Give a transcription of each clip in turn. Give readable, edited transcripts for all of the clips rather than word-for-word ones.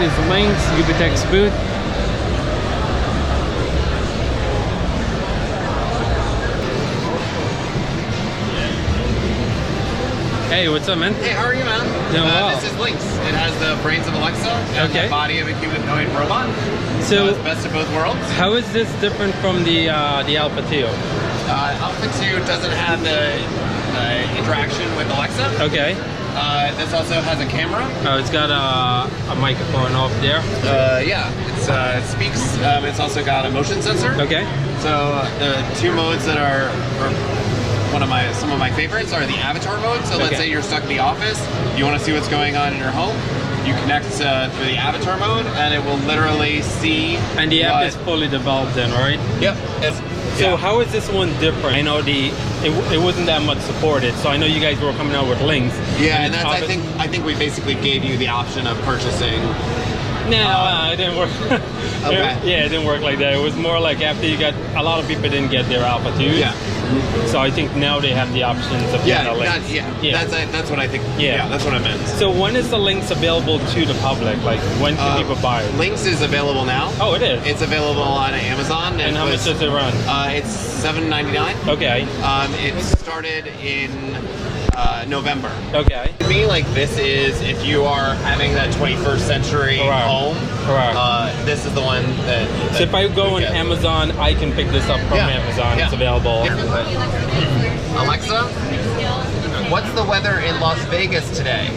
is Lynx, Ubtech's booth. Hey, what's up, man? Hey, how are you, man? Doing well. This is Lynx. It has the brains of Alexa and the body of a humanoid robot. So it's best of both worlds. How is this different from the Alpha 2? Alpha 2 doesn't have the interaction with Alexa. Okay. This also has a camera. Oh, it's got a microphone off there. Yeah, it speaks. It's also got a motion sensor. Okay. So the two modes that are some of my favorites are the avatar mode. So let's say you're stuck in the office, you want to see what's going on in your home. You connect through the avatar mode, and it will literally see. And the app is fully developed, then, right? Yep. So how is this one different? I know it wasn't that much supported, so I know you guys were coming out with Lynx. Yeah, and that's, I think we basically gave you the option of purchasing. No, it didn't work. Okay. Yeah, it didn't work like that. It was more like after you got, a lot of people didn't get their Alpha 2s. Yeah. So I think now they have the options of getting a Lynx. That's what I think. Yeah, that's what I meant. So when is the Lynx available to the public? Like, when can people buy it? Lynx is available now. Oh, it is? It's available on Amazon. And how much does it run? It's $7.99. Okay. It started in November. Okay. To me, like, this is, if you are having that 21st century home, this is the one that so if I go on Amazon, I can pick this up from Amazon. It's available. Alexa, what's the weather in Las Vegas today?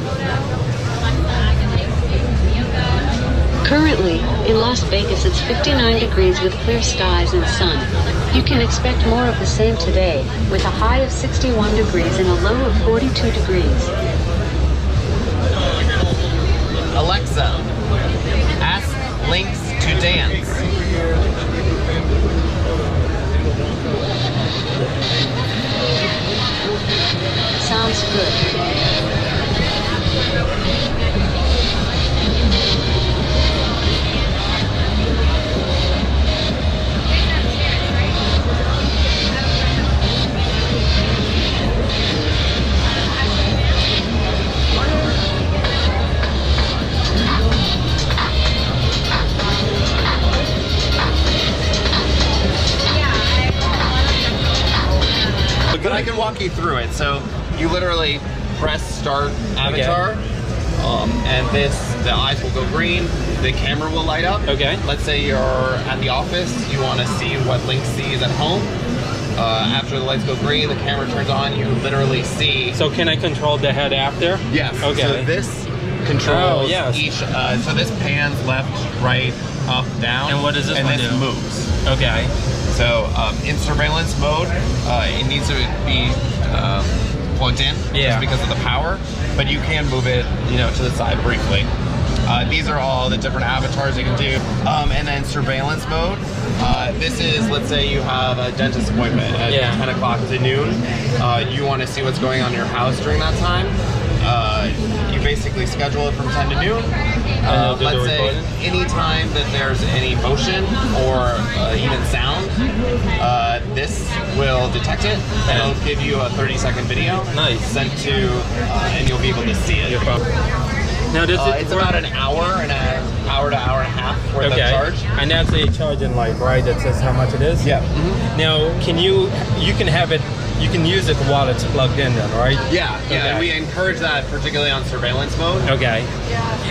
Currently, in Las Vegas, it's 59 degrees with clear skies and sun. You can expect more of the same today, with a high of 61 degrees and a low of 42 degrees. Alexa, ask Lynx to dance. Sounds good. But I can walk you through it. So you literally press start avatar, and the eyes will go green, the camera will light up. Okay. Let's say you're at the office, you want to see what Lynx sees at home. After the lights go green, the camera turns on, you literally see. So can I control the head after? Yes. Okay. So this controls each, so this pans left, right, up, down. And what does this one do? And this moves. Okay. So in surveillance mode, it needs to be plugged in just because of the power, but you can move it, to the side briefly. These are all the different avatars you can do. And then surveillance mode, this is, let's say you have a dentist appointment at 10 o'clock to noon. You want to see what's going on in your house during that time. You basically schedule it from 10 to noon. Let's say anytime that there's any motion or even sound, this will detect it and it'll give you a 30-second video sent to, and you'll be able to see it. Now, it's about an hour to hour and a half worth of charge. And that's a charging light, right? That says how much it is? Yeah. Now, you can have it, you can use it while it's plugged in then, right? Yeah, and we encourage that particularly on surveillance mode. Okay.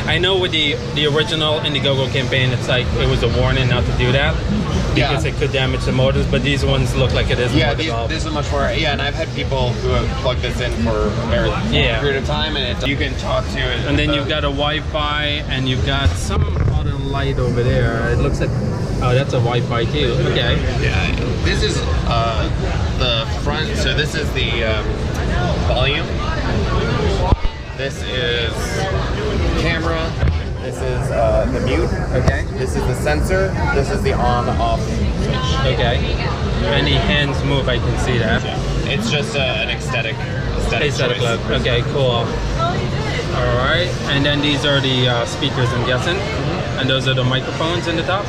I know with the original Indiegogo campaign, it's like, it was a warning not to do that because it could damage the motors, but these ones look like it is more developed. This is much more, and I've had people who have plugged this in for a very long period of time, and you can talk to it. And then you've got a Wi-Fi, and you've got some other light over there. It looks like, oh, that's a Wi-Fi too. Okay. Yeah, this is the front, so this is the volume. This is camera. This is the mute. Okay. This is the sensor. This is the on-off switch. Okay. Any hands move, I can see that. Yeah. It's just an aesthetic choice. Okay, cool. All right. And then these are the speakers, I'm guessing. And those are the microphones in the top.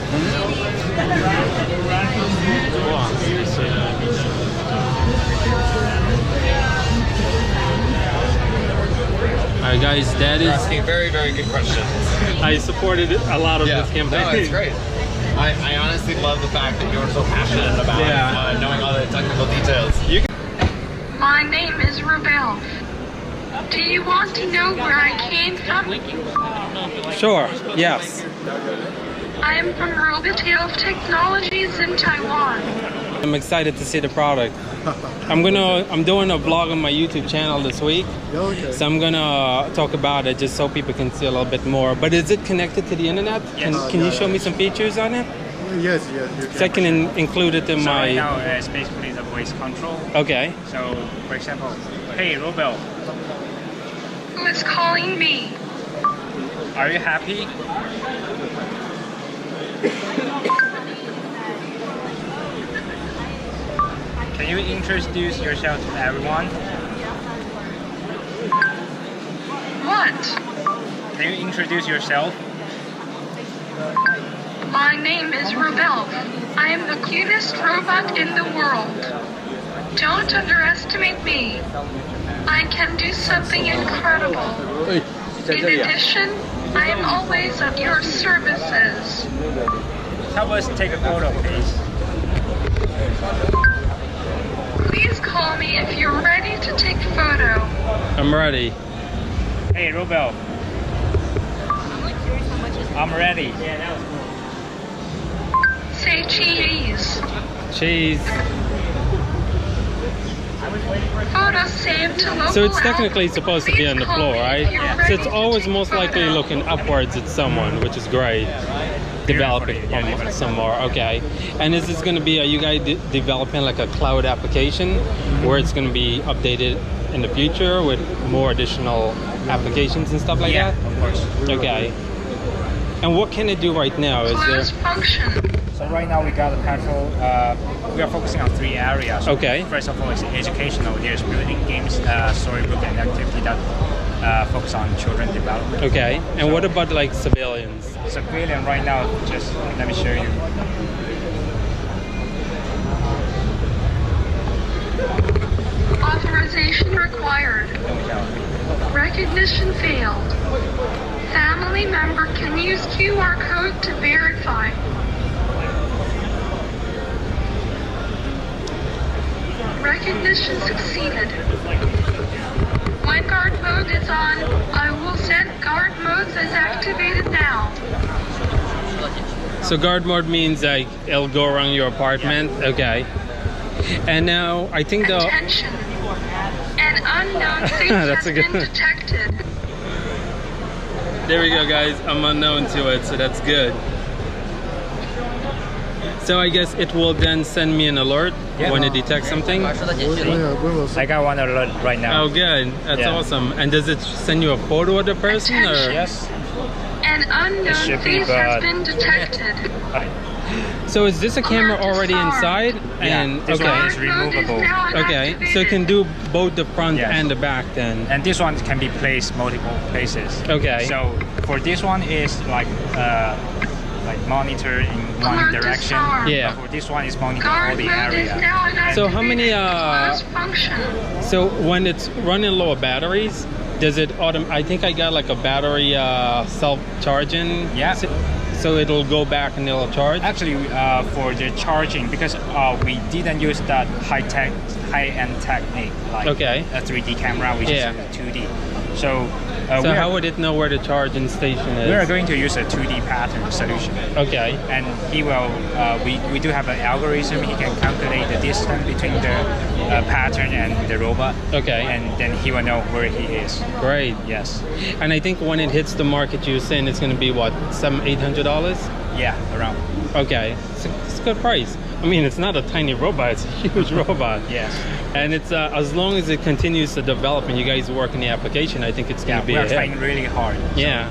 Alright guys, that is... You're asking very, very good questions. I supported a lot of this campaign. No, it's great. I honestly love the fact that you're so passionate about knowing all the technical details. My name is Robelf. Do you want to know where I came from? Sure, yes. I am from Robelf Technologies in Taiwan. I'm excited to see the product. I'm doing a vlog on my YouTube channel this week. Okay. So I'm gonna talk about it just so people can see a little bit more. But is it connected to the internet? Yes. Can you show me some features on it? Yes, yes. You So I can include it in So my... right now it's basically the voice control. Okay. So for example, hey Robel, Who is calling me? are you happy? Can you introduce yourself to everyone? What? Can you introduce yourself? My name is Robelf. I am the cutest robot in the world. Don't underestimate me. I can do something incredible. In addition, I am always at your services. Help us take a photo, please. Please call me if you're ready to take photo. I'm ready. Hey Robel, I'm ready. Say cheese. Cheese. Photo saved to local So it's album. technically supposed to be Please on the call floor, me right? if you're So ready it's to always take most likely photo. looking upwards at someone, which is great. Developing Beautifully, some more, okay. And is this going to be, are you guys developing like a cloud application where it's going to be updated in the future with more additional applications and stuff like Yeah, that? of course. Okay. And what can it do right now? Is Close there... function. So right now we got a patrol. We are focusing on 3 areas. Okay. First of all, it's educational. There's building games, storybook, and activity that focus on children development. Okay. And So- what about like civilians? Civilian right now, just let me show you. Authorization required. Recognition failed. Family member can use QR code to verify. Recognition succeeded. When guard mode is on, I will set guard modes as activated now. So guard mode means like it'll go around your apartment. Okay. And now I think the Attention. An unknown face That's has a good been one. detected. there we go, guys. I'm unknown to it, so that's good. So I guess it will then send me an alert when it detects something. we will I got one alert right now. Oh, good. That's Yeah. awesome. And does it send you a photo of the person, or? Yes. An unknown should be, face has but- been detected. So is this a camera already inside? Yeah, And this okay, one is removable. okay. So it can do both the front Yes. and the back then. And this one can be placed multiple places. Okay. So for this one is like monitor in one Alert direction. disarmed. Yeah. But for this one is monitor all Guard the mode is area. now inactivated. So how many, Close function. So when it's running low of batteries, does it I think I got like a battery self-charging. Yeah. So it'll go back and it'll charge. Actually, for the charging, because we didn't use that high-end technique like Okay. a 3D camera, which Yeah. is 2D. So, So how would it know where the charging station is? we are going to use a 2D pattern solution, Okay. and he will. We do have an algorithm. He can calculate the distance between the pattern and the robot. Okay. And then he will know where he is. Great. Yes. And I think when it hits the market, you're saying it's going to be what, $800? Yeah, around. Okay, it's a good price. I mean, it's not a tiny robot; it's a huge robot. Yes. And it's as long as it continues to develop and you guys work in the application, I think it's going Yeah, to be we a are hit. trying really hard. Yeah.